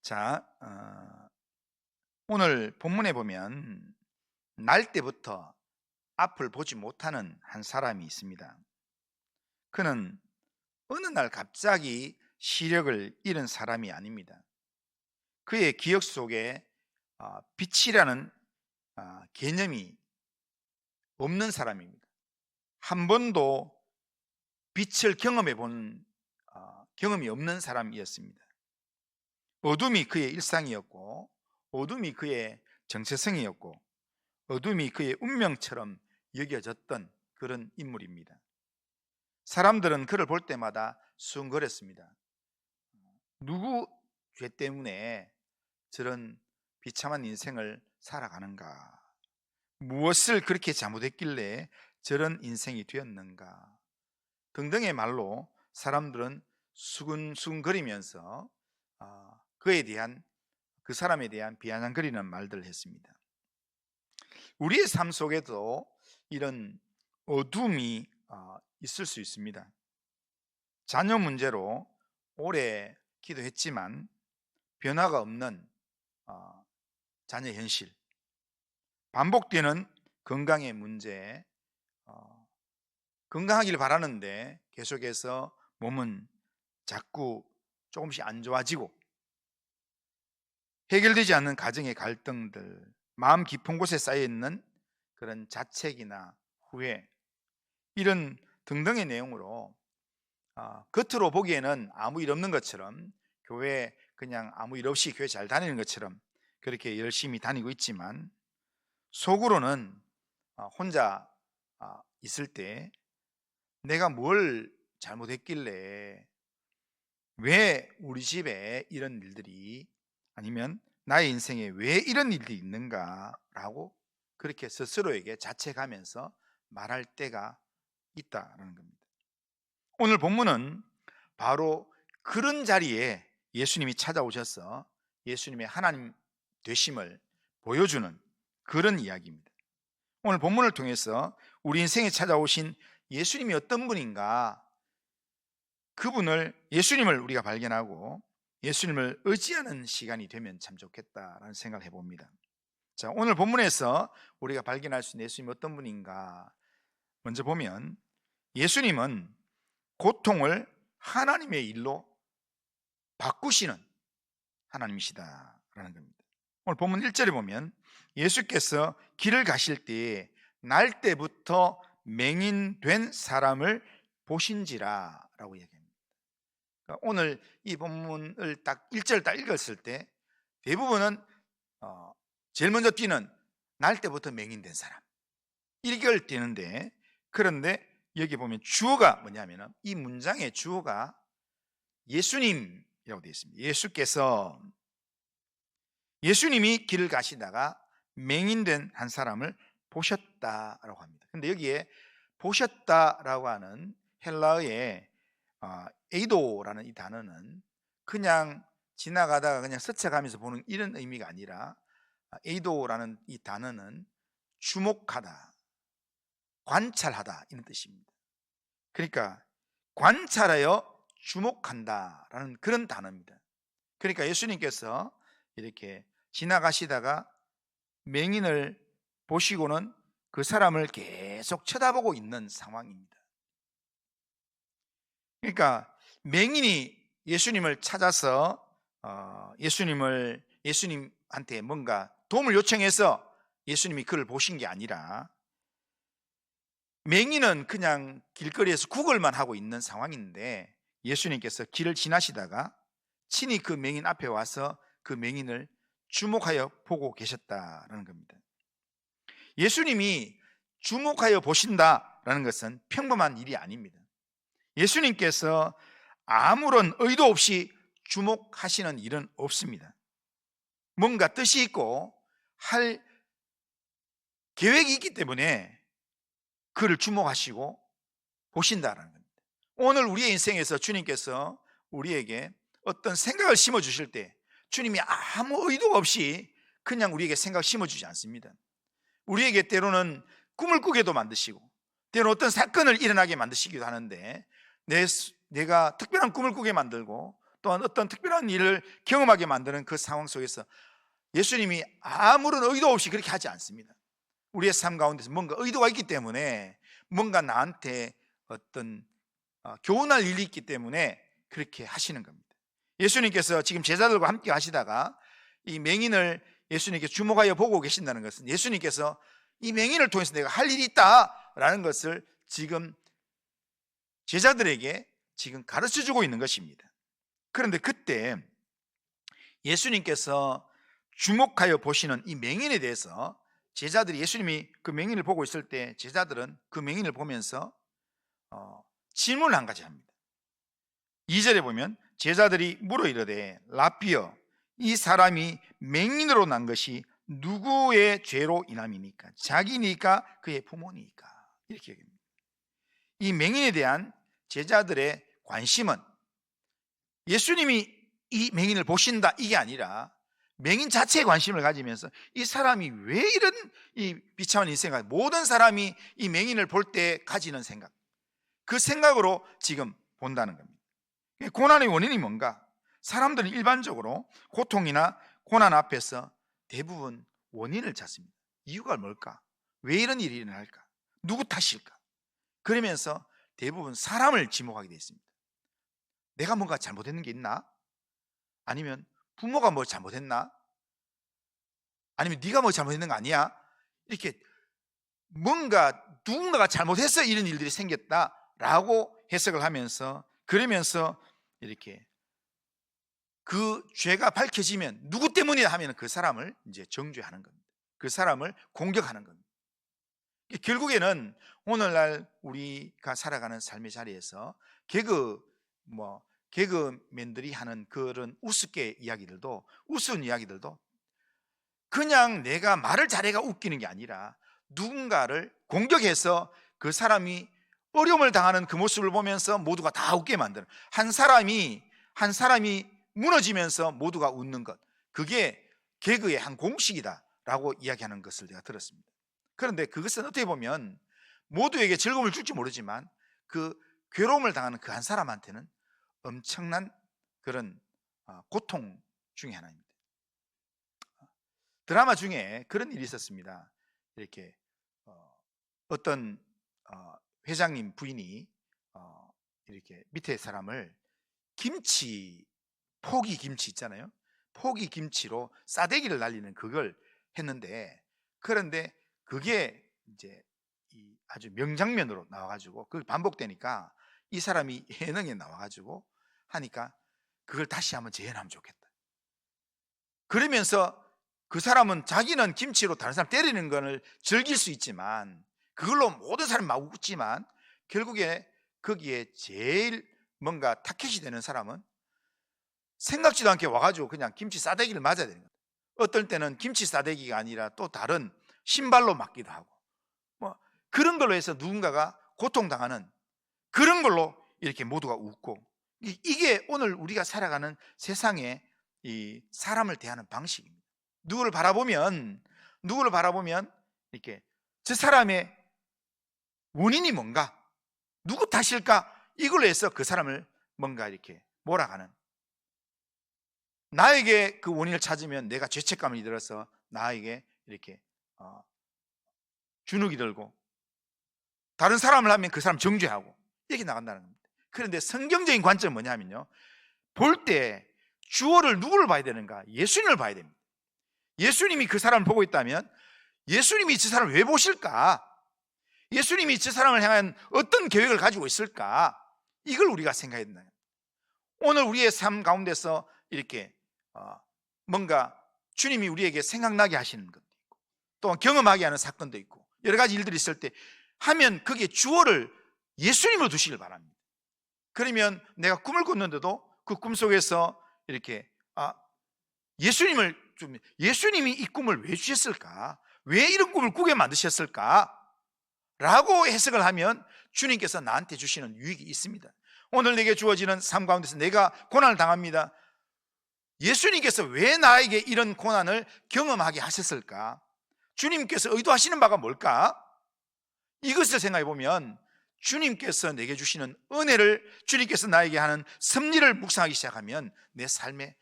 자, 오늘 본문에 보면 날 때부터 앞을 보지 못하는 한 사람이 있습니다. 그는 어느 날 갑자기 시력을 잃은 사람이 아닙니다. 그의 기억 속에 빛이라는 개념이 없는 사람입니다. 한 번도 빛을 경험해 본 경험이 없는 사람이었습니다. 어둠이 그의 일상이었고, 어둠이 그의 정체성이었고, 어둠이 그의 운명처럼 여겨졌던 그런 인물입니다. 사람들은 그를 볼 때마다 숭거렸습니다. 누구 죄 때문에 저런 비참한 인생을 살아가는가? 무엇을 그렇게 잘못했길래 저런 인생이 되었는가? 등등의 말로 사람들은 수근수근거리면서 그 사람에 대한 비아냥거리는 말들을 했습니다. 우리의 삶 속에도 이런 어둠이 있을 수 있습니다. 자녀 문제로 오래 기도했지만 변화가 없는 자녀 현실, 반복되는 건강의 문제, 건강하길 바라는데 계속해서 몸은 자꾸 조금씩 안 좋아지고, 해결되지 않는 가정의 갈등들, 마음 깊은 곳에 쌓여있는 그런 자책이나 후회, 이런 등등의 내용으로 겉으로 보기에는 아무 일 없는 것처럼, 교회 그냥 아무 일 없이 교회 잘 다니는 것처럼 그렇게 열심히 다니고 있지만, 속으로는 혼자 있을 때 내가 뭘 잘못했길래 왜 우리 집에 이런 일들이, 아니면 나의 인생에 왜 이런 일들이 있는가라고 그렇게 스스로에게 자책하면서 말할 때가 있다는 겁니다. 오늘 본문은 바로 그런 자리에 예수님이 찾아오셔서 예수님의 하나님 되심을 보여주는 그런 이야기입니다. 오늘 본문을 통해서 우리 인생에 찾아오신 예수님이 어떤 분인가, 예수님을 우리가 발견하고 예수님을 의지하는 시간이 되면 참 좋겠다라는 생각을 해봅니다. 자, 오늘 본문에서 우리가 발견할 수 있는 예수님이 어떤 분인가, 먼저 보면 예수님은 고통을 하나님의 일로 바꾸시는 하나님이시다라는 겁니다. 오늘 본문 1절에 보면 예수께서 길을 가실 때에 날 때부터 맹인된 사람을 보신지라 라고 얘기합니다. 그러니까 오늘 이 본문을 딱 1절 딱 읽었을 때 대부분은 제일 먼저 뛰는 날 때부터 맹인된 사람, 1결 뛰는데, 그런데 여기 보면 주어가 뭐냐면, 이 문장의 주어가 예수님이라고 되어 있습니다. 예수님이 길을 가시다가 맹인된 한 사람을 보셨다라고 합니다. 근데 여기에 보셨다라고 하는 헬라어의 에이도라는 이 단어는 그냥 지나가다가 그냥 스쳐가면서 보는 이런 의미가 아니라, 에이도라는 이 단어는 주목하다, 관찰하다, 이런 뜻입니다. 그러니까 관찰하여 주목한다라는 그런 단어입니다. 그러니까 예수님께서 이렇게 지나가시다가 맹인을 보시고는 그 사람을 계속 쳐다보고 있는 상황입니다. 그러니까 맹인이 예수님을 찾아서 예수님한테 뭔가 도움을 요청해서 예수님이 그를 보신 게 아니라, 맹인은 그냥 길거리에서 구걸만 하고 있는 상황인데 예수님께서 길을 지나시다가 친히 그 맹인 앞에 와서 그 맹인을 주목하여 보고 계셨다라는 겁니다. 예수님이 주목하여 보신다라는 것은 평범한 일이 아닙니다. 예수님께서 아무런 의도 없이 주목하시는 일은 없습니다. 뭔가 뜻이 있고 할 계획이 있기 때문에 그를 주목하시고 보신다라는 겁니다. 오늘 우리의 인생에서 주님께서 우리에게 어떤 생각을 심어주실 때 주님이 아무 의도 없이 그냥 우리에게 생각을 심어주지 않습니다. 우리에게 때로는 꿈을 꾸게도 만드시고, 때로는 어떤 사건을 일어나게 만드시기도 하는데, 내가 특별한 꿈을 꾸게 만들고 또한 어떤 특별한 일을 경험하게 만드는 그 상황 속에서 예수님이 아무런 의도 없이 그렇게 하지 않습니다. 우리의 삶 가운데서 뭔가 의도가 있기 때문에, 뭔가 나한테 어떤 교훈할 일이 있기 때문에 그렇게 하시는 겁니다. 예수님께서 지금 제자들과 함께 하시다가 이 맹인을 예수님께 주목하여 보고 계신다는 것은 예수님께서 이 맹인을 통해서 내가 할 일이 있다라는 것을 지금 제자들에게 지금 가르쳐주고 있는 것입니다. 그런데 그때 예수님께서 주목하여 보시는 이 맹인에 대해서 제자들이, 예수님이 그 맹인을 보고 있을 때 제자들은 그 맹인을 보면서 질문을 한 가지 합니다. 2절에 보면 제자들이 물어 이르되 라삐어, 이 사람이 맹인으로 난 것이 누구의 죄로 인함이니까? 자기니까 그의 부모니까? 이렇게 얘기합니다. 이 맹인에 대한 제자들의 관심은 예수님이 이 맹인을 보신다 이게 아니라 맹인 자체에 관심을 가지면서 이 사람이 왜 이런 이 비참한 인생을, 모든 사람이 이 맹인을 볼 때 가지는 생각, 그 생각으로 지금 본다는 겁니다. 고난의 원인이 뭔가? 사람들은 일반적으로 고통이나 고난 앞에서 대부분 원인을 찾습니다. 이유가 뭘까? 왜 이런 일이 일어날까? 누구 탓일까? 그러면서 대부분 사람을 지목하게 되어 있습니다. 내가 뭔가 잘못했는 게 있나? 아니면 부모가 뭘 잘못했나? 아니면 네가 뭐 잘못했는 거 아니야? 이렇게 뭔가 누군가가 잘못해서 이런 일들이 생겼다라고 해석을 하면서, 그러면서 이렇게 그 죄가 밝혀지면 누구 때문이야 하면 그 사람을 이제 정죄하는 겁니다. 그 사람을 공격하는 겁니다. 결국에는 오늘날 우리가 살아가는 삶의 자리에서 개그맨들이 하는 그런 우습게 이야기들도, 우스운 이야기들도 그냥 내가 말을 잘해가 웃기는 게 아니라 누군가를 공격해서 그 사람이 어려움을 당하는 그 모습을 보면서 모두가 다 웃게 만드는, 한 사람이 무너지면서 모두가 웃는 것, 그게 개그의 한 공식이다라고 이야기하는 것을 내가 들었습니다. 그런데 그것은 어떻게 보면 모두에게 즐거움을 줄지 모르지만 그 괴로움을 당하는 그 한 사람한테는 엄청난 그런 고통 중에 하나입니다. 드라마 중에 그런 일이 있었습니다. 이렇게 어떤 회장님 부인이 이렇게 밑에 사람을 포기 김치 있잖아요. 포기 김치로 싸대기를 날리는 그걸 했는데, 그런데 그게 이제 아주 명장면으로 나와가지고 그걸 반복되니까 이 사람이 예능에 나와가지고 하니까 그걸 다시 한번 재현하면 좋겠다. 그러면서 그 사람은 자기는 김치로 다른 사람 때리는 걸 즐길 수 있지만, 그걸로 모든 사람이 막 웃지만 결국에 거기에 제일 뭔가 타켓이 되는 사람은 생각지도 않게 와가지고 그냥 김치 싸대기를 맞아야 되는 거예요. 어떨 때는 김치 싸대기가 아니라 또 다른 신발로 맞기도 하고, 뭐 그런 걸로 해서 누군가가 고통당하는 그런 걸로 이렇게 모두가 웃고, 이게 오늘 우리가 살아가는 세상의 이 사람을 대하는 방식입니다. 누구를 바라보면 이렇게 저 사람의 원인이 뭔가, 누구 탓일까, 이걸로 해서 그 사람을 뭔가 이렇게 몰아가는, 나에게 그 원인을 찾으면 내가 죄책감이 들어서 나에게 이렇게 주눅이 들고, 다른 사람을 하면 그 사람 정죄하고 이렇게 나간다는 겁니다. 그런데 성경적인 관점은 뭐냐면요, 볼 때 주어를 누구를 봐야 되는가? 예수님을 봐야 됩니다. 예수님이 그 사람을 보고 있다면 예수님이 저 사람을 왜 보실까? 예수님이 저 사람을 향한 어떤 계획을 가지고 있을까? 이걸 우리가 생각해야 된다. 오늘 우리의 삶 가운데서 이렇게 뭔가 주님이 우리에게 생각나게 하시는 것도 있고, 또 경험하게 하는 사건도 있고, 여러 가지 일들이 있을 때 하면 거기에 주어를 예수님으로 두시길 바랍니다. 그러면 내가 꿈을 꿨는데도 그 꿈 속에서 이렇게 예수님이 이 꿈을 왜 주셨을까? 왜 이런 꿈을 꾸게 만드셨을까? 라고 해석을 하면 주님께서 나한테 주시는 유익이 있습니다. 오늘 내게 주어지는 삶 가운데서 내가 고난을 당합니다. 예수님께서 왜 나에게 이런 고난을 경험하게 하셨을까? 주님께서 의도하시는 바가 뭘까? 이것을 생각해 보면 주님께서 내게 주시는 은혜를, 주님께서 나에게 하는 섭리를 묵상하기 시작하면 내 삶에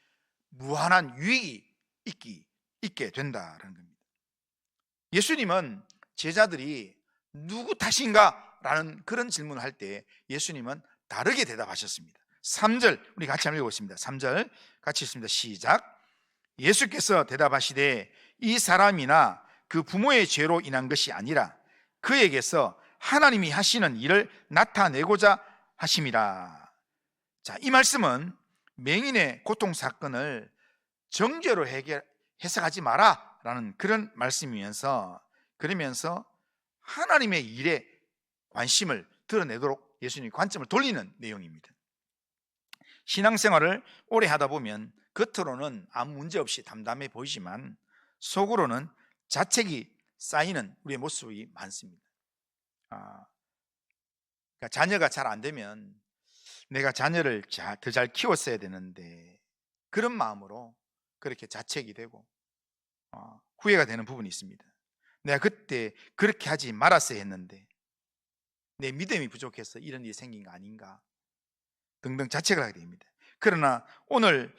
무한한 유익이 있게 된다는 겁니다. 예수님은 제자들이 누구 탓인가? 라는 그런 질문을 할 때 예수님은 다르게 대답하셨습니다. 3절 우리 같이 한번 읽어보겠습니다. 3절 같이 읽습니다. 시작. 예수께서 대답하시되 이 사람이나 그 부모의 죄로 인한 것이 아니라 그에게서 하나님이 하시는 일을 나타내고자 하심이라. 자, 이 말씀은 맹인의 고통 사건을 정죄로 해석하지 마라 라는 그런 말씀이면서, 그러면서 하나님의 일에 관심을 드러내도록 예수님이 관점을 돌리는 내용입니다. 신앙생활을 오래 하다 보면 겉으로는 아무 문제 없이 담담해 보이지만 속으로는 자책이 쌓이는 우리의 모습이 많습니다. 그러니까 자녀가 잘 안 되면 내가 자녀를 더 잘 키웠어야 되는데, 그런 마음으로 그렇게 자책이 되고 후회가 되는 부분이 있습니다. 내가 그때 그렇게 하지 말았어야 했는데, 내 믿음이 부족해서 이런 일이 생긴 거 아닌가 등등 자책을 하게 됩니다. 그러나 오늘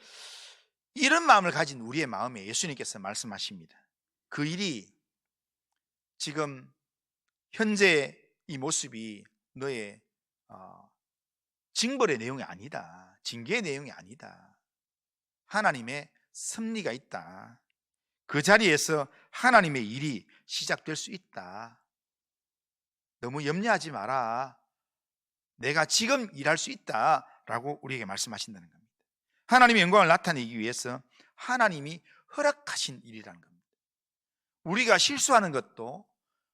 이런 마음을 가진 우리의 마음에 예수님께서 말씀하십니다. 그 일이 지금 현재 이 모습이 너의 징벌의 내용이 아니다, 징계의 내용이 아니다. 하나님의 섭리가 있다. 그 자리에서 하나님의 일이 시작될 수 있다. 너무 염려하지 마라. 내가 지금 일할 수 있다라고 우리에게 말씀하신다는 겁니다. 하나님의 영광을 나타내기 위해서 하나님이 허락하신 일이라는 겁니다. 우리가 실수하는 것도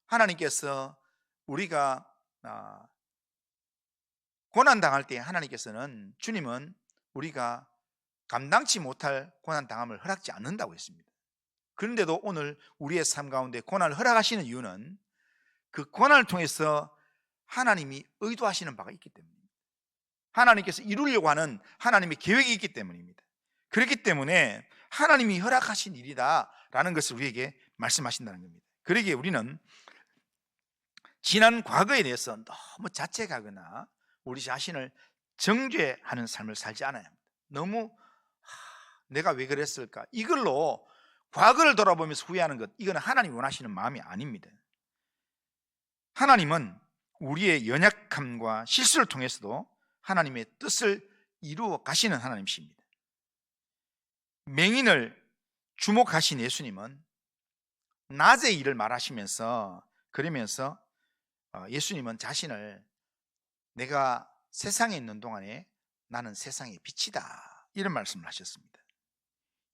하나님께서, 우리가 고난당할 때 하나님께서는, 주님은 우리가 감당치 못할 고난당함을 허락지 않는다고 했습니다. 그런데도 오늘 우리의 삶 가운데 고난을 허락하시는 이유는 그 고난을 통해서 하나님이 의도하시는 바가 있기 때문입니다. 하나님께서 이루려고 하는 하나님의 계획이 있기 때문입니다. 그렇기 때문에 하나님이 허락하신 일이다 라는 것을 우리에게 말씀하신다는 겁니다. 그러기에 우리는 지난 과거에 대해서 너무 자책하거나 우리 자신을 정죄하는 삶을 살지 않아야 합니다. 너무 내가 왜 그랬을까, 이걸로 과거를 돌아보면서 후회하는 것, 이거는 하나님이 원하시는 마음이 아닙니다. 하나님은 우리의 연약함과 실수를 통해서도 하나님의 뜻을 이루어 가시는 하나님이십니다. 맹인을 주목하신 예수님은 낮의 일을 말하시면서, 그러면서 예수님은 자신을, 내가 세상에 있는 동안에 나는 세상의 빛이다, 이런 말씀을 하셨습니다.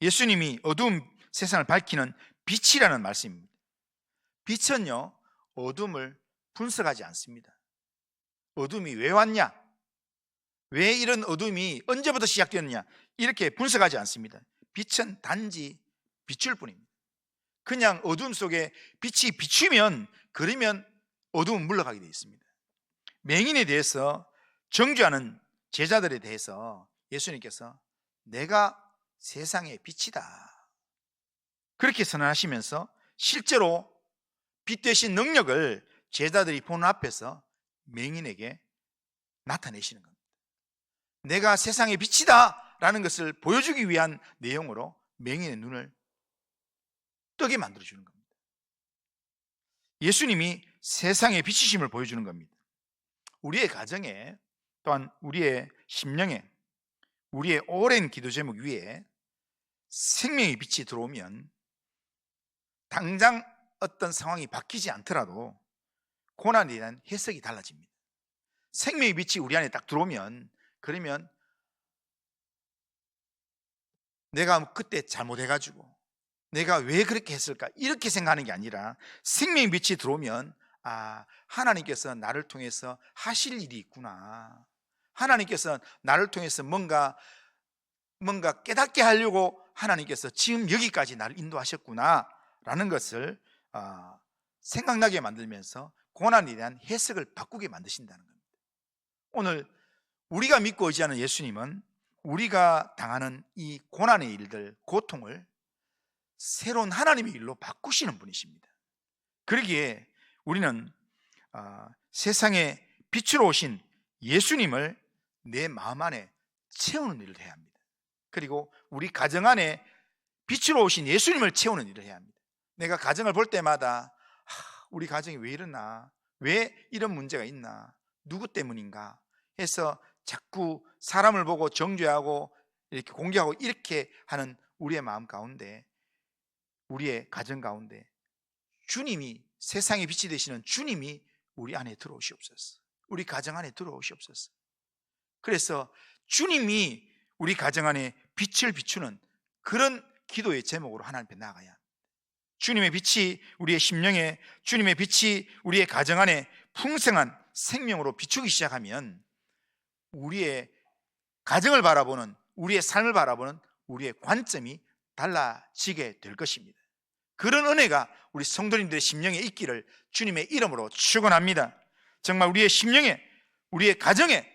예수님이 어두운 세상을 밝히는 빛이라는 말씀입니다. 빛은요, 어둠을 분석하지 않습니다. 어둠이 왜 왔냐, 왜 이런 어둠이 언제부터 시작되었느냐, 이렇게 분석하지 않습니다. 빛은 단지 비출 뿐입니다. 그냥 어둠 속에 빛이 비추면, 그러면 어둠은 물러가게 되어 있습니다. 맹인에 대해서 정죄하는 제자들에 대해서 예수님께서 내가 세상의 빛이다, 그렇게 선언하시면서 실제로 빛 대신 능력을 제자들이 보는 앞에서 맹인에게 나타내시는 겁니다. 내가 세상의 빛이다 라는 것을 보여주기 위한 내용으로 맹인의 눈을 뜨게 만들어주는 겁니다. 예수님이 세상의 빛이심을 보여주는 겁니다. 우리의 가정에, 또한 우리의 심령에, 우리의 오랜 기도 제목 위에 생명의 빛이 들어오면 당장 어떤 상황이 바뀌지 않더라도 고난에 대한 해석이 달라집니다. 생명의 빛이 우리 안에 딱 들어오면, 그러면 내가 그때 잘못해가지고 내가 왜 그렇게 했을까, 이렇게 생각하는 게 아니라 생명의 빛이 들어오면, 하나님께서 나를 통해서 하실 일이 있구나, 하나님께서 나를 통해서 뭔가 깨닫게 하려고 하나님께서 지금 여기까지 나를 인도하셨구나 라는 것을 생각나게 만들면서 고난에 대한 해석을 바꾸게 만드신다는 겁니다. 오늘 우리가 믿고 의지하는 예수님은 우리가 당하는 이 고난의 일들, 고통을 새로운 하나님의 일로 바꾸시는 분이십니다. 그러기에 우리는 세상의 빛으로 오신 예수님을 내 마음 안에 채우는 일을 해야 합니다. 그리고 우리 가정 안에 빛으로 오신 예수님을 채우는 일을 해야 합니다. 내가 가정을 볼 때마다 우리 가정이 왜 이러나, 왜 이런 문제가 있나, 누구 때문인가 해서 자꾸 사람을 보고 정죄하고 이렇게 공격하고 이렇게 하는 우리의 마음 가운데, 우리의 가정 가운데 주님이, 세상의 빛이 되시는 주님이 우리 안에 들어오시옵소서. 우리 가정 안에 들어오시옵소서. 그래서 주님이 우리 가정 안에 빛을 비추는 그런 기도의 제목으로 하나님 앞에 나아가야 합니다. 주님의 빛이 우리의 심령에, 주님의 빛이 우리의 가정 안에 풍성한 생명으로 비추기 시작하면 우리의 가정을 바라보는, 우리의 삶을 바라보는 우리의 관점이 달라지게 될 것입니다. 그런 은혜가 우리 성도님들의 심령에 있기를 주님의 이름으로 축원합니다. 정말 우리의 심령에, 우리의 가정에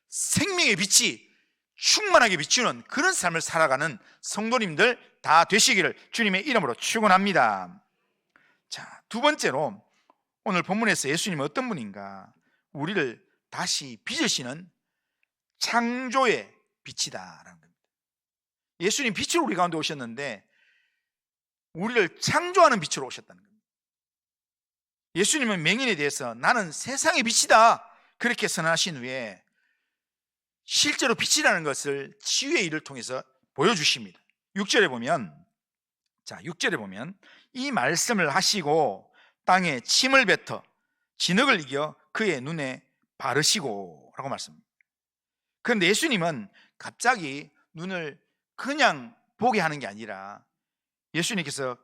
생명의 빛이 충만하게 비추는 그런 삶을 살아가는 성도님들 다 되시기를 주님의 이름으로 축원합니다. 자, 두 번째로 오늘 본문에서 예수님은 어떤 분인가? 우리를 다시 빚으시는 창조의 빛이다라는 겁니다. 예수님 빛으로 우리 가운데 오셨는데 우리를 창조하는 빛으로 오셨다는 겁니다. 예수님은 맹인에 대해서 나는 세상의 빛이다 그렇게 선언하신 후에 실제로 빛이라는 것을 치유의 일을 통해서 보여주십니다. 6절에 보면, 자, 6절에 보면 이 말씀을 하시고 땅에 침을 뱉어 진흙을 이겨 그의 눈에 바르시고 라고 말씀합니다. 그런데 예수님은 갑자기 눈을 그냥 보게 하는 게 아니라 예수님께서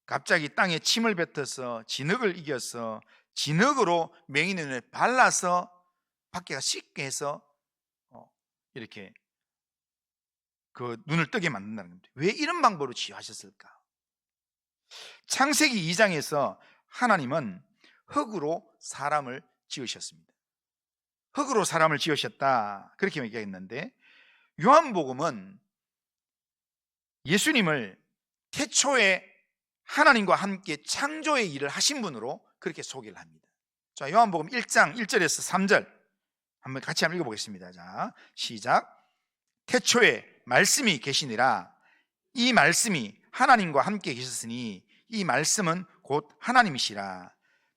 갑자기 땅에 침을 뱉어서 진흙을 이겨서 진흙으로 맹인의 눈에 발라서 밖에가 씻게 해서 이렇게 그 눈을 뜨게 만든다는 겁니다. 왜 이런 방법으로 치유하셨을까? 창세기 2장에서 하나님은 흙으로 사람을 지으셨습니다. 흙으로 사람을 지으셨다 그렇게 얘기했는데 요한복음은 예수님을 태초에 하나님과 함께 창조의 일을 하신 분으로 그렇게 소개를 합니다. 자, 요한복음 1장 1절에서 3절 한번 같이 한번 읽어보겠습니다. 자, 시작. 태초에 말씀이 계시니라. 이 말씀이 하나님과 함께 계셨으니 이 말씀은 곧 하나님이시라.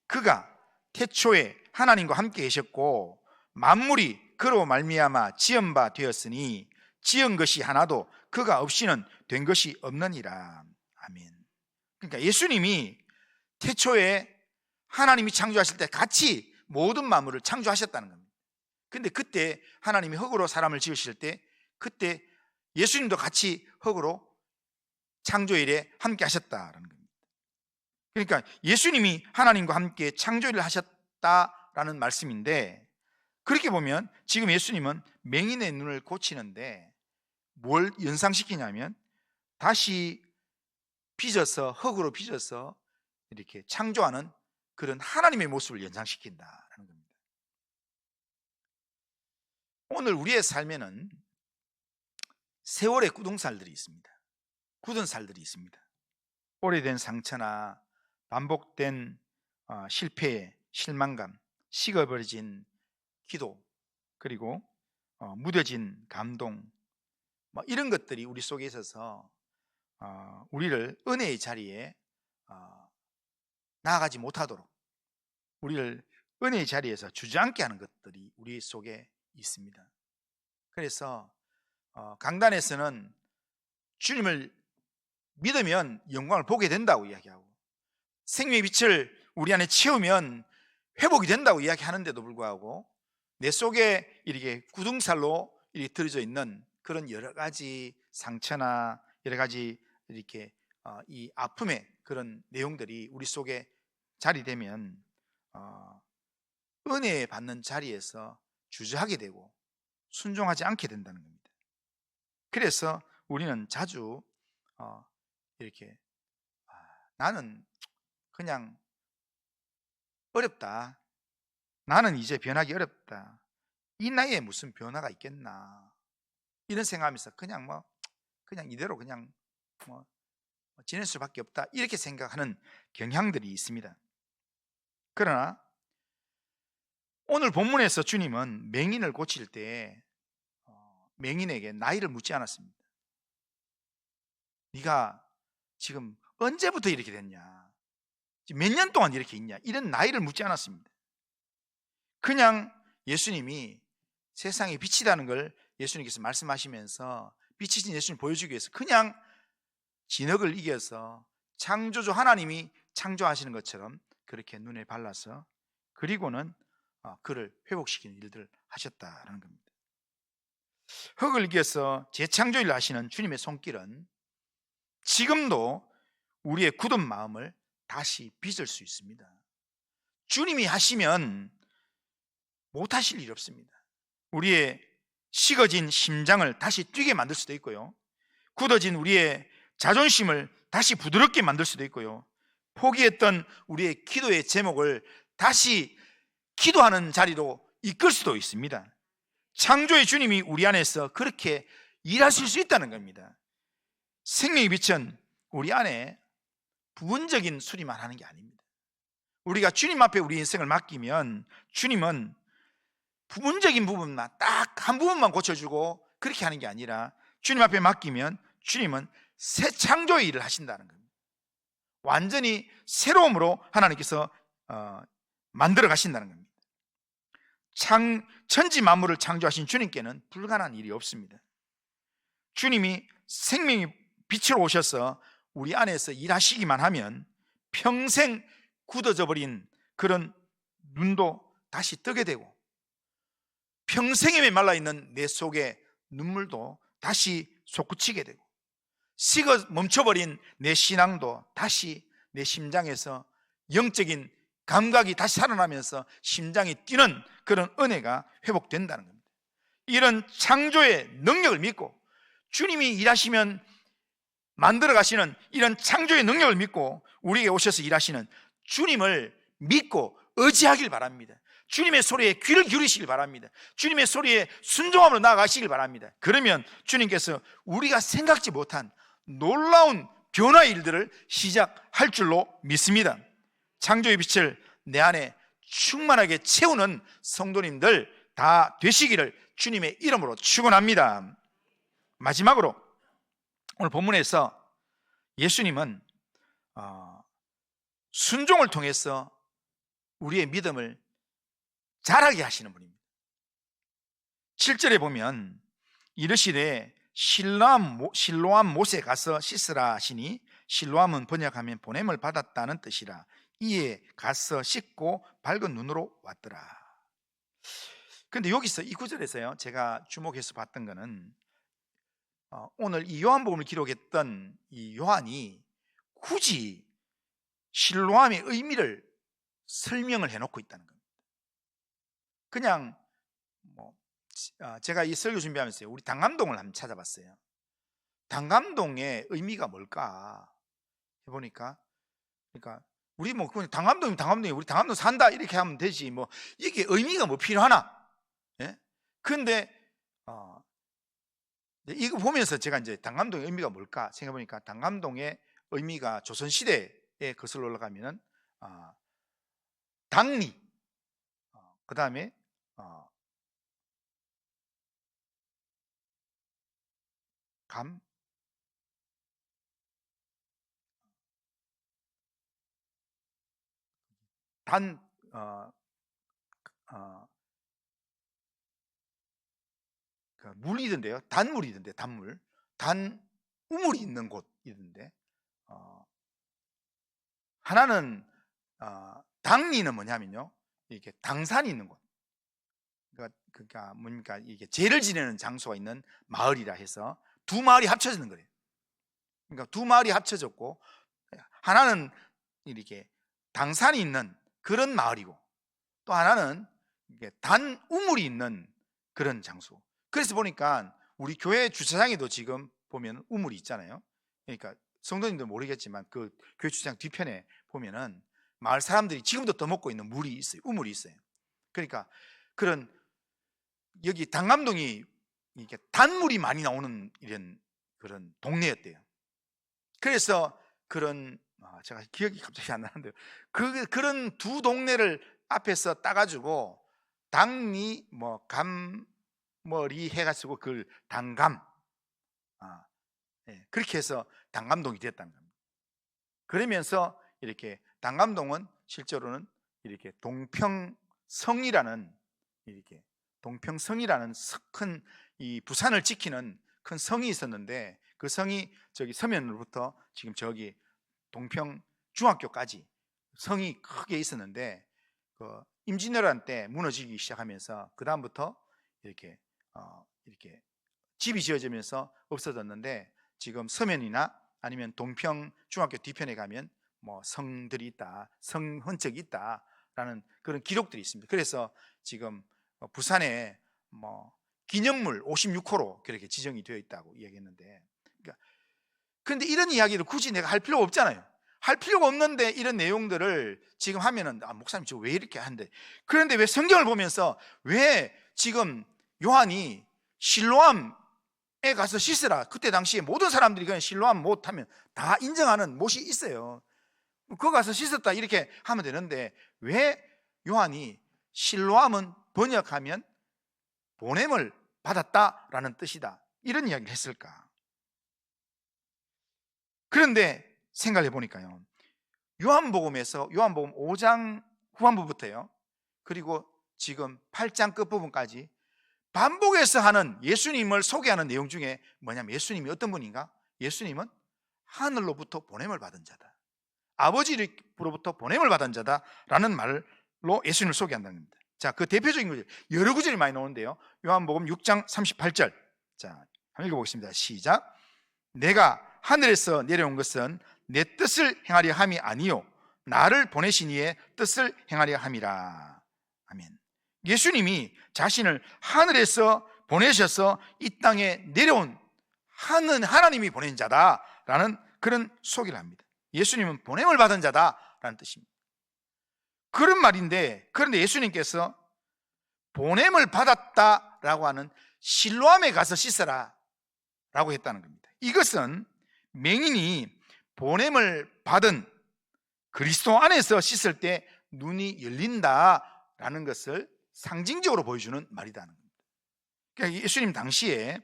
그가 태초에 하나님과 함께 계셨고 만물이 그로 말미암아 지은 바 되었으니 지은 것이 하나도 그가 없이는 된 것이 없느니라. 아멘. 그러니까 예수님이 태초에 하나님이 창조하실 때 같이 모든 만물을 창조하셨다는 겁니다. 근데 그때 하나님이 흙으로 사람을 지으실 때 그때 예수님도 같이 흙으로 창조일에 함께 하셨다라는 겁니다. 그러니까 예수님이 하나님과 함께 창조일을 하셨다라는 말씀인데 그렇게 보면 지금 예수님은 맹인의 눈을 고치는데 뭘 연상시키냐면 다시 빚어서 흙으로 빚어서 이렇게 창조하는 그런 하나님의 모습을 연상시킨다라는 겁니다. 오늘 우리의 삶에는 세월의 굳은 살들이 있습니다. 굳은 살들이 있습니다. 오래된 상처나 반복된 실패의 실망감, 식어버려진 기도, 그리고 무뎌진 감동, 이런 것들이 우리 속에 있어서 우리를 은혜의 자리에 나아가지 못하도록 우리를 은혜의 자리에서 주저앉게 하는 것들이 우리 속에 있습니다. 그래서 강단에서는 주님을 믿으면 영광을 보게 된다고 이야기하고 생명의 빛을 우리 안에 채우면 회복이 된다고 이야기하는데도 불구하고 내 속에 이렇게 구둥살로 이렇게 들어져 있는 그런 여러 가지 상처나 여러 가지 이렇게 이 아픔의 그런 내용들이 우리 속에 자리되면 은혜 받는 자리에서 주저하게 되고 순종하지 않게 된다는 겁니다. 그래서 우리는 자주 이렇게 나는 그냥 어렵다. 나는 이제 변하기 어렵다. 이 나이에 무슨 변화가 있겠나. 이런 생각하면서 그냥 이대로 그냥 지낼 수밖에 없다. 이렇게 생각하는 경향들이 있습니다. 그러나 오늘 본문에서 주님은 맹인을 고칠 때 맹인에게 나이를 묻지 않았습니다. 네가 지금 언제부터 이렇게 됐냐, 몇 년 동안 이렇게 있냐, 이런 나이를 묻지 않았습니다. 그냥 예수님이 세상의 빛이라는 걸 예수님께서 말씀하시면서 빛이신 예수님 보여주기 위해서 그냥 진흙을 이겨서 창조주 하나님이 창조하시는 것처럼 그렇게 눈에 발라서, 그리고는 그를 회복시키는 일들을 하셨다라는 겁니다. 흙을 이겨서 재창조를 하시는 주님의 손길은 지금도 우리의 굳은 마음을 다시 빚을 수 있습니다. 주님이 하시면 못하실 일이 없습니다. 우리의 식어진 심장을 다시 뛰게 만들 수도 있고요, 굳어진 우리의 자존심을 다시 부드럽게 만들 수도 있고요, 포기했던 우리의 기도의 제목을 다시 기도하는 자리로 이끌 수도 있습니다. 창조의 주님이 우리 안에서 그렇게 일하실 수 있다는 겁니다. 생명의 빛은 우리 안에 부분적인 수리만 하는 게 아닙니다. 우리가 주님 앞에 우리 인생을 맡기면 주님은 부분적인 부분만, 딱 한 부분만 고쳐주고 그렇게 하는 게 아니라 주님 앞에 맡기면 주님은 새 창조의 일을 하신다는 겁니다. 완전히 새로움으로 하나님께서 만들어 가신다는 겁니다. 천지 만물을 창조하신 주님께는 불가능한 일이 없습니다. 주님이 생명의 빛으로 오셔서 우리 안에서 일하시기만 하면 평생 굳어져 버린 그런 눈도 다시 뜨게 되고, 평생에 말라있는 내 속에 눈물도 다시 솟구치게 되고, 식어 멈춰버린 내 신앙도 다시 내 심장에서 영적인 감각이 다시 살아나면서 심장이 뛰는 그런 은혜가 회복된다는 겁니다. 이런 창조의 능력을 믿고, 주님이 일하시면 만들어 가시는 이런 창조의 능력을 믿고 우리에게 오셔서 일하시는 주님을 믿고 의지하길 바랍니다. 주님의 소리에 귀를 기울이시길 바랍니다. 주님의 소리에 순종함으로 나아가시길 바랍니다. 그러면 주님께서 우리가 생각지 못한 놀라운 변화의 일들을 시작할 줄로 믿습니다. 창조의 빛을 내 안에 충만하게 채우는 성도님들 다 되시기를 주님의 이름으로 축원합니다. 마지막으로 오늘 본문에서 예수님은 순종을 통해서 우리의 믿음을 자라게 하시는 분입니다. 7절에 보면 이르시되 실로암 못에 가서 씻으라 하시니, 실로암은 번역하면 보냄을 받았다는 뜻이라. 이에 가서 씻고 밝은 눈으로 왔더라. 그런데 여기서 이 구절에서요, 제가 주목해서 봤던 거는 오늘 이 요한복음을 기록했던 이 요한이 굳이 실로암의 의미를 설명을 해놓고 있다는 겁니다. 그냥 제가 이 설교 준비하면서 우리 당감동을 한번 찾아봤어요. 당감동의 의미가 뭘까 해보니까, 그러니까 우리 그냥 당감동이면 당감동이 우리 당감동 산다 이렇게 하면 되지, 이게 의미가 필요하나? 예? 근데 이거 보면서 제가 이제 당감동의 의미가 뭘까 생각해보니까, 당감동의 의미가 조선시대에 거슬러 올라가면은 당리, 그 다음에 물이던데요. 단물이던데, 단물. 우물이 있는 곳이던데, 하나는 당리는 뭐냐면요, 이렇게 당산이 있는 곳. 그러니까 뭡니까, 이게 제를 지내는 장소가 있는 마을이라 해서 두 마을이 합쳐지는 거예요. 그러니까 두 마을이 합쳐졌고, 하나는 이렇게 당산이 있는 그런 마을이고, 또 하나는 이게 단우물이 있는 그런 장소. 그래서 보니까 우리 교회 주차장에도 지금 보면 우물이 있잖아요. 그러니까 성도님들 모르겠지만 그 교회 주차장 뒤편에 보면은 마을 사람들이 지금도 떠먹고 있는 물이 있어요. 우물이 있어요. 그러니까 그런, 여기 당감동이 이렇게 단물이 많이 나오는 이런 그런 동네였대요. 그래서 그런, 제가 기억이 갑자기 안 나는데요, 그런 두 동네를 앞에서 따가지고 당리 감머리 해가지고 그걸 당감, 그렇게 해서 당감동이 됐다는 겁니다. 그러면서 이렇게 당감동은 실제로는 이렇게 동평성이라는 큰 이 부산을 지키는 큰 성이 있었는데, 그 성이 저기 서면으로부터 지금 저기 동평 중학교까지 성이 크게 있었는데, 그 임진왜란 때 무너지기 시작하면서 그 다음부터 이렇게 집이 지어지면서 없어졌는데, 지금 서면이나 아니면 동평 중학교 뒤편에 가면 성들이 있다, 성 흔적이 있다라는 그런 기록들이 있습니다. 그래서 지금 부산에 기념물 56호로 그렇게 지정이 되어 있다고 이야기했는데, 그런데 이런 이야기를 굳이 내가 할 필요가 없잖아요. 할 필요가 없는데 이런 내용들을 지금 하면은 목사님 지금 왜 이렇게 하는데, 그런데 왜 성경을 보면서 왜 지금 요한이 실로암에 가서 씻으라, 그때 당시에 모든 사람들이 그냥 실로암 못 하면 다 인정하는 못이 있어요. 그거 가서 씻었다 이렇게 하면 되는데, 왜 요한이 실로암은 번역하면 보냄을 받았다라는 뜻이다 이런 이야기를 했을까? 그런데 생각해 보니까요, 요한복음에서 요한복음 5장 후반부부터요, 그리고 지금 8장 끝부분까지 반복해서 하는 예수님을 소개하는 내용 중에 뭐냐면, 예수님이 어떤 분인가? 예수님은 하늘로부터 보냄을 받은 자다, 아버지로부터 보냄을 받은 자다라는 말로 예수님을 소개한다는 겁니다. 자, 그 대표적인 구절, 여러 구절이 많이 나오는데요, 요한복음 6장 38절, 자, 한번 읽어보겠습니다. 시작. 내가 하늘에서 내려온 것은 내 뜻을 행하려 함이 아니요 나를 보내신 이의 뜻을 행하려 함이라. 아멘. 예수님이 자신을 하늘에서 보내셔서 이 땅에 내려온 하나님이 보낸 자다라는 그런 소개를 합니다. 예수님은 보냄을 받은 자다라는 뜻입니다. 그런 말인데, 그런데 예수님께서 보냄을 받았다라고 하는 실로암에 가서 씻어라 라고 했다는 겁니다. 이것은 맹인이 보냄을 받은 그리스도 안에서 씻을 때 눈이 열린다라는 것을 상징적으로 보여주는 말이라는 겁니다. 그러니까 예수님 당시에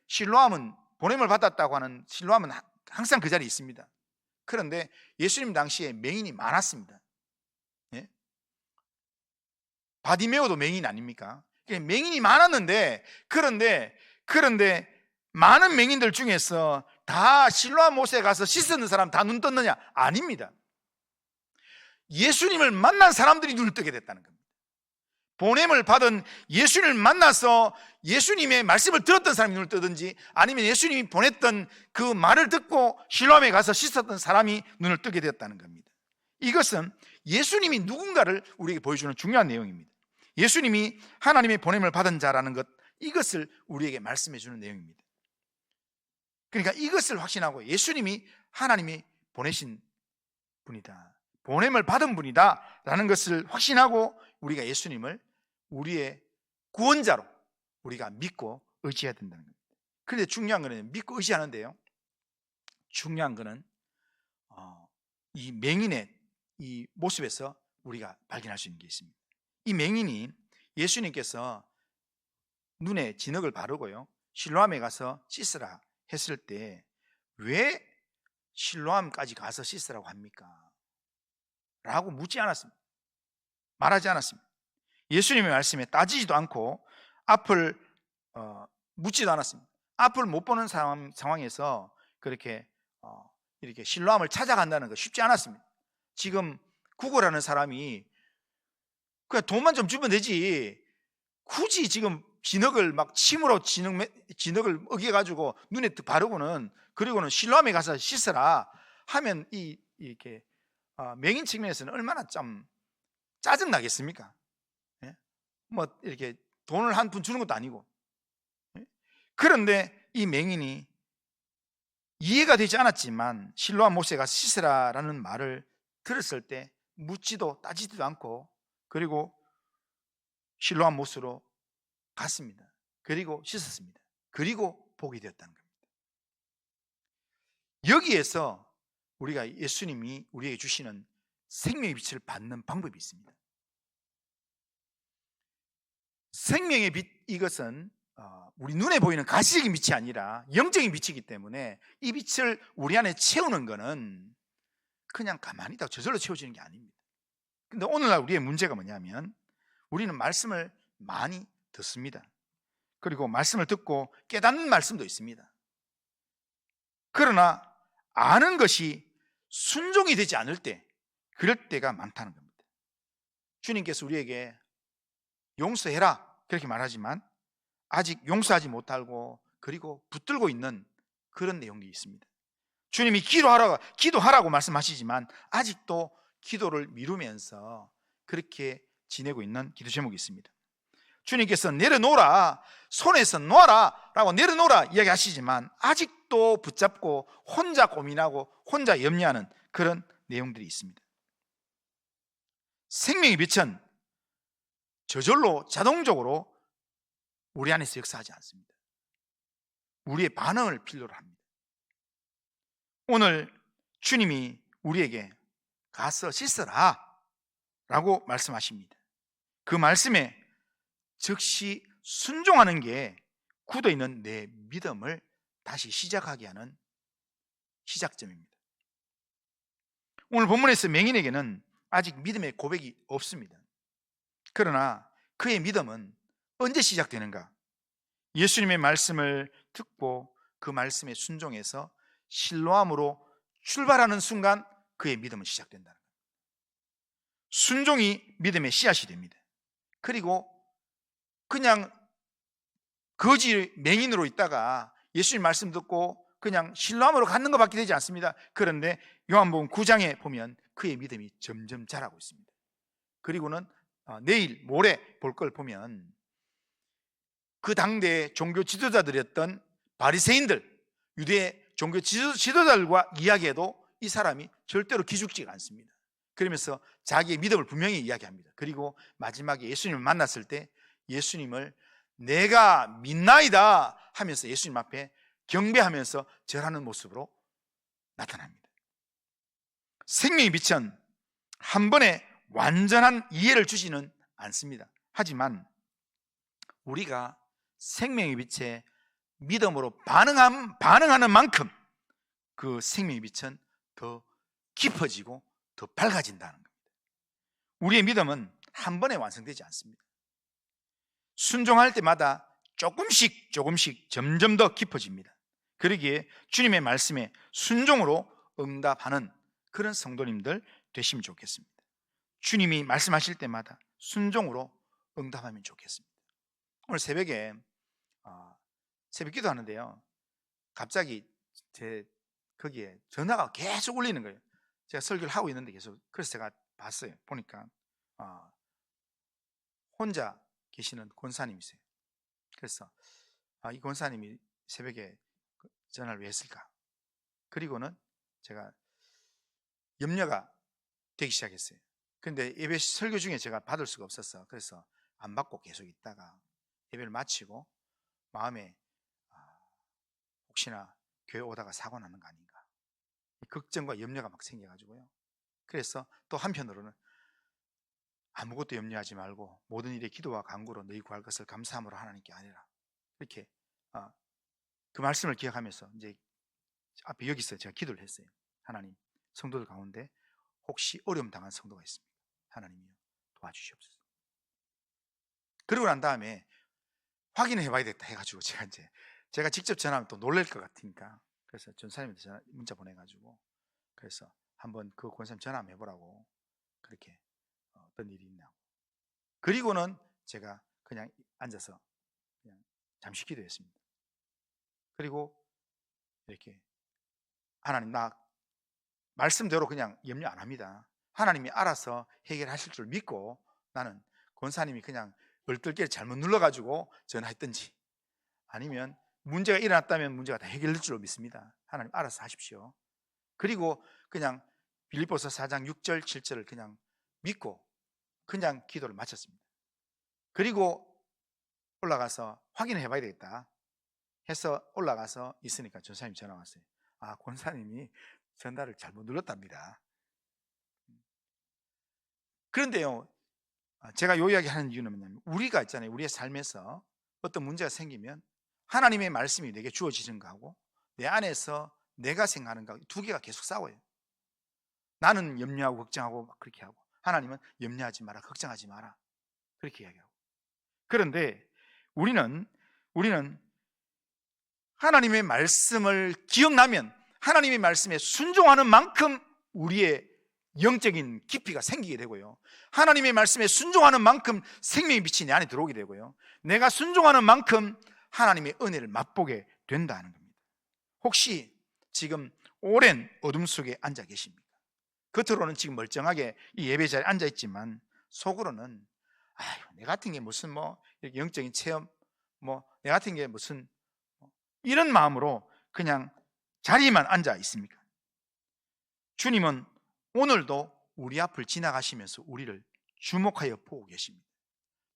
실로암은, 보냄을 받았다고 하는 실로암은 항상 그 자리에 있습니다. 그런데 예수님 당시에 맹인이 많았습니다. 예? 바디메오도 맹인 아닙니까? 맹인이 많았는데, 그런데 많은 맹인들 중에서 다 실로암 못에 가서 씻는 사람 다 눈 떴느냐? 아닙니다. 예수님을 만난 사람들이 눈을 뜨게 됐다는 겁니다. 보냄을 받은 예수님을 만나서 예수님의 말씀을 들었던 사람이 눈을 뜨든지, 아니면 예수님이 보냈던 그 말을 듣고 실로암에 가서 씻었던 사람이 눈을 뜨게 되었다는 겁니다. 이것은 예수님이 누군가를 우리에게 보여주는 중요한 내용입니다. 예수님이 하나님의 보냄을 받은 자라는 것, 이것을 우리에게 말씀해 주는 내용입니다. 그러니까 이것을 확신하고, 예수님이 하나님이 보내신 분이다, 보냄을 받은 분이다 라는 것을 확신하고, 우리가 예수님을 우리의 구원자로 우리가 믿고 의지해야 된다는 겁니다. 그런데 중요한 거는 믿고 의지하는데요, 중요한 거는 이 맹인의 이 모습에서 우리가 발견할 수 있는 게 있습니다. 이 맹인이 예수님께서 눈에 진흙을 바르고요, 실로암에 가서 씻으라 했을 때 왜 실로암까지 가서 씻으라고 합니까? 라고 묻지 않았습니다. 말하지 않았습니다. 예수님의 말씀에 따지지도 않고 앞을 묻지도 않았습니다. 앞을 못 보는 상황에서 그렇게 이렇게 실로암을 찾아간다는 거 쉽지 않았습니다. 지금 구걸하는 사람이 그냥 돈만 좀 주면 되지, 굳이 지금 진흙을 막 침으로 진흙을 어겨가지고 눈에 바르고는, 그리고는 실로암에 가서 씻어라 하면 이렇게 맹인 측면에서는 얼마나 좀 짜증 나겠습니까? 예? 이렇게 돈을 한 푼 주는 것도 아니고. 예? 그런데 이 맹인이 이해가 되지 않았지만 실로암 못에 가서 씻으라라는 말을 들었을 때 묻지도 따지지도 않고, 그리고 실로암 못으로 갔습니다. 그리고 씻었습니다. 그리고 복이 되었다는 겁니다. 여기에서 우리가 예수님이 우리에게 주시는 생명의 빛을 받는 방법이 있습니다. 생명의 빛, 이것은 우리 눈에 보이는 가시적인 빛이 아니라 영적인 빛이기 때문에 이 빛을 우리 안에 채우는 것은 그냥 가만히 있다가 저절로 채워지는 게 아닙니다. 근데 오늘날 우리의 문제가 뭐냐면 우리는 말씀을 많이 듣습니다. 그리고 말씀을 듣고 깨닫는 말씀도 있습니다. 그러나 아는 것이 순종이 되지 않을 때, 그럴 때가 많다는 겁니다. 주님께서 우리에게 용서해라 그렇게 말하지만 아직 용서하지 못하고 그리고 붙들고 있는 그런 내용이 있습니다. 주님이 기도하라고 말씀하시지만 아직도 기도를 미루면서 그렇게 지내고 있는 기도 제목이 있습니다. 주님께서 내려놓으라, 손에서 놓아라 라고 내려놓으라 이야기하시지만 아직도 붙잡고 혼자 고민하고 혼자 염려하는 그런 내용들이 있습니다. 생명의 빛은 저절로 자동적으로 우리 안에서 역사하지 않습니다. 우리의 반응을 필요로 합니다. 오늘 주님이 우리에게 가서 씻어라 라고 말씀하십니다. 그 말씀에 즉시 순종하는 게 굳어있는 내 믿음을 다시 시작하게 하는 시작점입니다. 오늘 본문에서 맹인에게는 아직 믿음의 고백이 없습니다. 그러나 그의 믿음은 언제 시작되는가? 예수님의 말씀을 듣고 그 말씀에 순종해서 실로암으로 출발하는 순간 그의 믿음은 시작된다는 거예요. 순종이 믿음의 씨앗이 됩니다. 그리고 그냥 거지 맹인으로 있다가 예수님 말씀 듣고 그냥 실로암으로 가는 것밖에 되지 않습니다. 그런데 요한복음 9장에 보면 그의 믿음이 점점 자라고 있습니다. 그리고는 내일 모레 볼 걸 보면 그 당대의 종교 지도자들이었던 바리새인들, 유대 종교 지도자들과 이야기해도 이 사람이 절대로 기죽지가 않습니다. 그러면서 자기의 믿음을 분명히 이야기합니다. 그리고 마지막에 예수님을 만났을 때 예수님을 내가 믿나이다 하면서 예수님 앞에 경배하면서 절하는 모습으로 나타납니다. 생명의 빛은 한 번에 완전한 이해를 주지는 않습니다. 하지만 우리가 생명의 빛에 믿음으로 반응하는 만큼 그 생명의 빛은 더 깊어지고 더 밝아진다는 겁니다. 우리의 믿음은 한 번에 완성되지 않습니다. 순종할 때마다 조금씩 점점 더 깊어집니다. 그러기에 주님의 말씀에 순종으로 응답하는 그런 성도님들 되시면 좋겠습니다. 주님이 말씀하실 때마다 순종으로 응답하면 좋겠습니다. 오늘 새벽에 새벽 기도하는데요, 갑자기 제 거기에 전화가 계속 울리는 거예요. 제가 설교를 하고 있는데 계속. 그래서 제가 봤어요. 보니까 혼자 계시는 권사님이세요. 그래서 이 권사님이 새벽에 전화를 왜 했을까? 그리고는 제가 염려가 되기 시작했어요. 근데 예배 설교 중에 제가 받을 수가 없었어. 그래서 안 받고 계속 있다가 예배를 마치고 마음에 혹시나 교회 오다가 사고 나는 거 아닌가, 걱정과 염려가 막 생겨가지고요. 그래서 또 한편으로는 아무것도 염려하지 말고 모든 일에 기도와 간구로 너희 구할 것을 감사함으로 하나님께 아니라, 이렇게 그 말씀을 기억하면서 이제 앞에 여기서 제가 기도를 했어요. 하나님, 성도들 가운데 혹시 어려움 당한 성도가 있습니다. 하나님이요, 도와주시옵소서. 그러고 난 다음에 확인을 해봐야 겠다 해가지고 제가 직접 전화하면 또 놀랄 것 같으니까, 그래서 전사님한테 문자 보내가지고 그래서 한번 그 권사님 전화 한번 해보라고, 그렇게 어떤 일이 있냐고. 그리고는 제가 그냥 앉아서 그냥 잠시 기도했습니다. 그리고 이렇게 하나님, 나 말씀대로 그냥 염려 안 합니다. 하나님이 알아서 해결하실 줄 믿고 나는 권사님이 그냥 얼떨결에 잘못 눌러가지고 전화했든지 아니면 문제가 일어났다면 문제가 다 해결될 줄로 믿습니다. 하나님 알아서 하십시오. 그리고 그냥 빌립보서 4장 6절 7절을 그냥 믿고 그냥 기도를 마쳤습니다. 그리고 올라가서 확인해 봐야 되겠다 해서 올라가서 있으니까 전사님 전화 왔어요. 권사님이 전달을 잘못 눌렀답니다. 그런데요, 제가 요 이야기 하는 이유는 뭐냐면, 우리가 있잖아요, 우리의 삶에서 어떤 문제가 생기면 하나님의 말씀이 내게 주어지는 거하고 내 안에서 내가 생각하는 거 두 개가 계속 싸워요. 나는 염려하고 걱정하고 막 그렇게 하고, 하나님은 염려하지 마라, 걱정하지 마라, 그렇게 이야기하고. 그런데 우리는 하나님의 말씀을 기억나면 하나님의 말씀에 순종하는 만큼 우리의 영적인 깊이가 생기게 되고요, 하나님의 말씀에 순종하는 만큼 생명의 빛이 내 안에 들어오게 되고요, 내가 순종하는 만큼 하나님의 은혜를 맛보게 된다는 겁니다. 혹시 지금 오랜 어둠 속에 앉아 계십니까? 겉으로는 지금 멀쩡하게 이 예배 자리에 앉아 있지만 속으로는 내 같은 게 무슨 이렇게 영적인 체험, 내 같은 게 무슨 이런 마음으로 그냥 자리에만 앉아 있습니까? 주님은 오늘도 우리 앞을 지나가시면서 우리를 주목하여 보고 계십니다.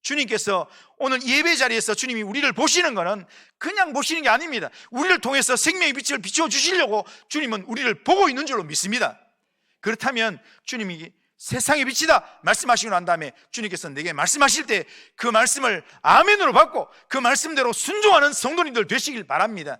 주님께서 오늘 예배 자리에서 주님이 우리를 보시는 것은 그냥 보시는 게 아닙니다. 우리를 통해서 생명의 빛을 비추어 주시려고 주님은 우리를 보고 있는 줄로 믿습니다. 그렇다면 주님이 세상의 빛이다 말씀하시고 난 다음에 주님께서 내게 말씀하실 때 그 말씀을 아멘으로 받고 그 말씀대로 순종하는 성도님들 되시길 바랍니다.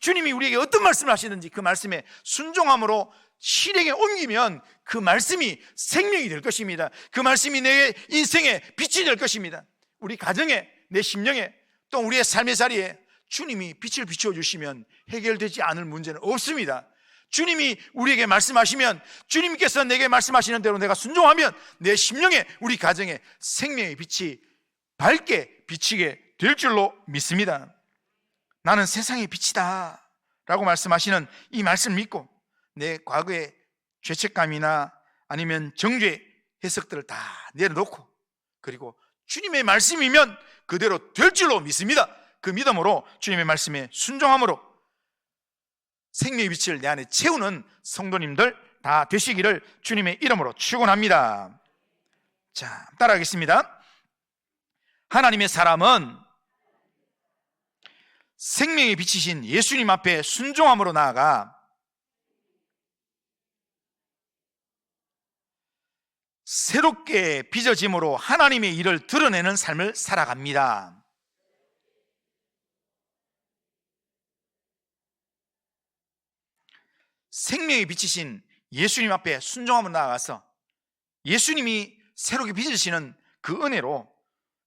주님이 우리에게 어떤 말씀을 하시든지 그 말씀에 순종함으로 실행에 옮기면 그 말씀이 생명이 될 것입니다. 그 말씀이 내 인생의 빛이 될 것입니다. 우리 가정에, 내 심령에, 또 우리의 삶의 자리에 주님이 빛을 비추어 주시면 해결되지 않을 문제는 없습니다. 주님이 우리에게 말씀하시면, 주님께서 내게 말씀하시는 대로 내가 순종하면 내 심령에, 우리 가정에 생명의 빛이 밝게 비치게 될 줄로 믿습니다. 나는 세상의 빛이다 라고 말씀하시는 이 말씀을 믿고 내 과거의 죄책감이나 아니면 정죄 해석들을 다 내려놓고, 그리고 주님의 말씀이면 그대로 될 줄로 믿습니다. 그 믿음으로 주님의 말씀에 순종함으로 생명의 빛을 내 안에 채우는 성도님들 다 되시기를 주님의 이름으로 축원합니다. 자, 따라하겠습니다. 하나님의 사람은 생명의 빛이신 예수님 앞에 순종함으로 나아가 새롭게 빚어짐으로 하나님의 일을 드러내는 삶을 살아갑니다. 생명의 빛이신 예수님 앞에 순종함으로 나아가서 예수님이 새롭게 빚으시는 그 은혜로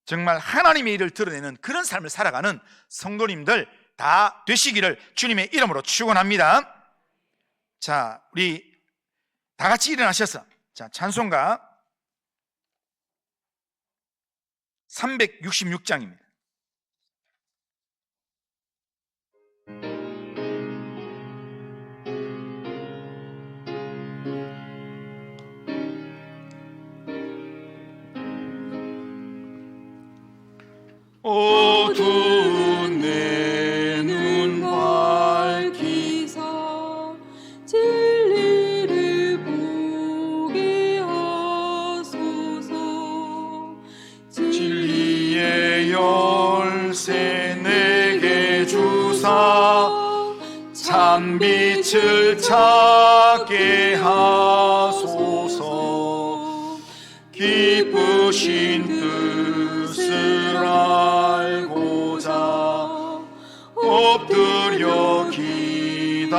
정말 하나님의 일을 드러내는 그런 삶을 살아가는 성도님들 다 되시기를 주님의 이름으로 축원합니다. 자, 우리 다 같이 일어나셔서 찬송가 366장입니다. 어두운 내 눈 밝히사 진리를 보게 하소서. 진리의 열쇠 내게 주사 참빛을 찾게 하소서. 기쁘신 뜻을 알고자 엎드려 기다리오니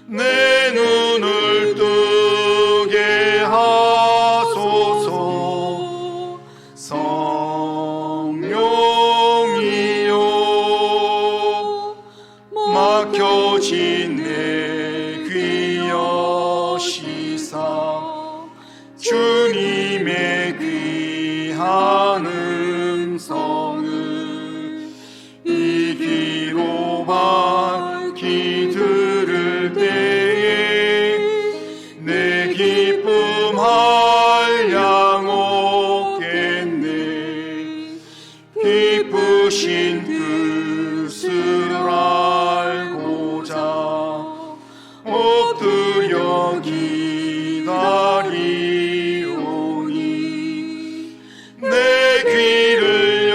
내 눈을 뜨게 하소서. 성령이여 막혀진 내 귀 여시사 주님의 귀한 음성을 이 귀로 밝히 들을 때에 내 기쁨 한량 없겠네. 기쁘신 뜻을 알고자 엎드려 기다리오니 내 귀를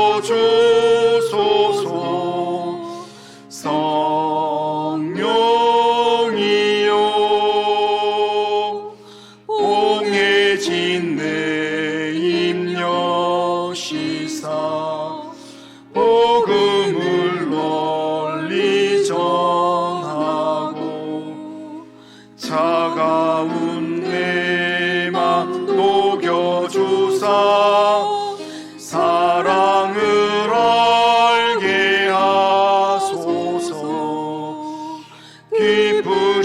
열어주소서. 성령이여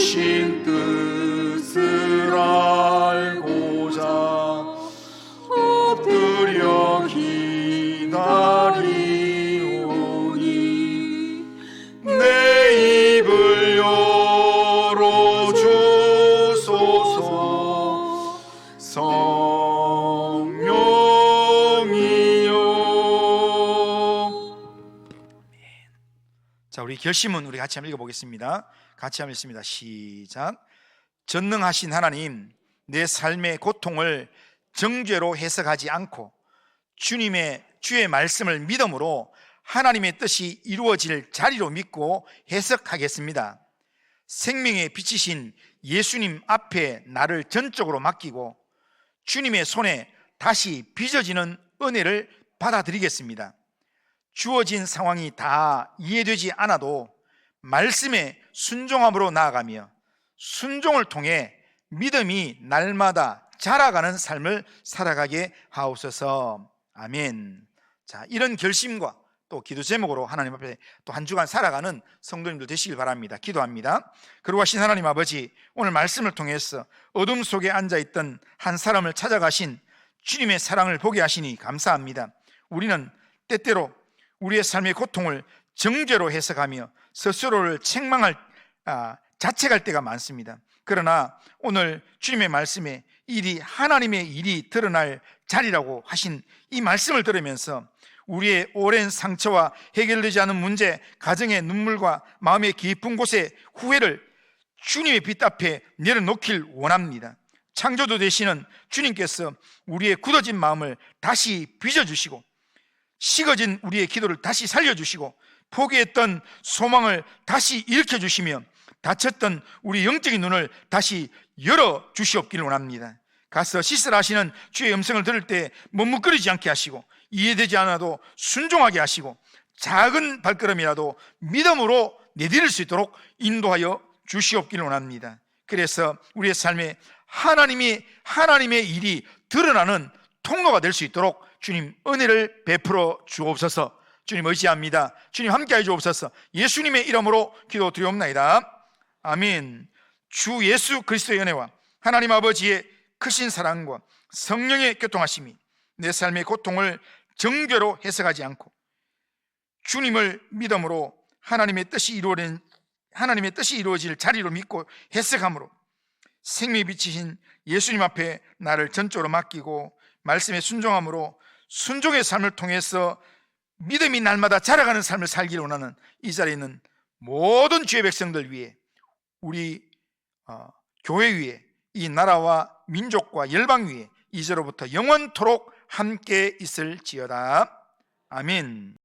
깊으신 뜻을 알고자 엎드려 기다리오니 내 입을 열어주소서. 성령이여. 자, 우리 결심은 우리 같이 한번 읽어보겠습니다. 같이 한번 읽습니다. 시작. 전능하신 하나님, 내 삶의 고통을 정죄로 해석하지 않고 주의 말씀을 믿음으로 하나님의 뜻이 이루어질 자리로 믿고 해석하겠습니다. 생명의 빛이신 예수님 앞에 나를 전적으로 맡기고 주님의 손에 다시 빚어지는 은혜를 받아들이겠습니다. 주어진 상황이 다 이해되지 않아도 말씀에 순종함으로 나아가며 순종을 통해 믿음이 날마다 자라가는 삶을 살아가게 하옵소서. 아멘. 자, 이런 결심과 또 기도 제목으로 하나님 앞에 또 한 주간 살아가는 성도님들 되시길 바랍니다. 기도합니다. 그러하신 하나님 아버지, 오늘 말씀을 통해서 어둠 속에 앉아있던 한 사람을 찾아가신 주님의 사랑을 보게 하시니 감사합니다. 우리는 때때로 우리의 삶의 고통을 정죄로 해석하며 스스로를 자책할 때가 많습니다. 그러나 오늘 주님의 말씀에 하나님의 일이 드러날 자리라고 하신 이 말씀을 들으면서 우리의 오랜 상처와 해결되지 않은 문제, 가정의 눈물과 마음의 깊은 곳의 후회를 주님의 빛 앞에 내려놓길 원합니다. 창조주 되시는 주님께서 우리의 굳어진 마음을 다시 빚어주시고 식어진 우리의 기도를 다시 살려주시고 포기했던 소망을 다시 일으켜주시며 닫혔던 우리 영적인 눈을 다시 열어주시옵기를 원합니다. 가서 씻으라 하시는 주의 음성을 들을 때 머뭇거리지 않게 하시고 이해되지 않아도 순종하게 하시고 작은 발걸음이라도 믿음으로 내디딜 수 있도록 인도하여 주시옵기를 원합니다. 그래서 우리의 삶에 하나님의 일이 드러나는 통로가 될 수 있도록 주님 은혜를 베풀어 주옵소서. 주님 의지합니다. 주님 함께하여 주옵소서. 예수님의 이름으로 기도드리옵나이다. 아멘. 주 예수 그리스도의 은혜와 하나님 아버지의 크신 사랑과 성령의 교통하심이 내 삶의 고통을 정죄로 해석하지 않고 주님을 믿음으로 하나님의 뜻이 이루어질 자리로 믿고 해석함으로 생명이 비치신 예수님 앞에 나를 전적으로 맡기고 말씀에 순종함으로 순종의 삶을 통해서 믿음이 날마다 자라가는 삶을 살기를 원하는 이 자리에 있는 모든 주의 백성들 위해, 우리 교회 위에, 이 나라와 민족과 열방 위에 이제로부터 영원토록 함께 있을지어다. 아멘.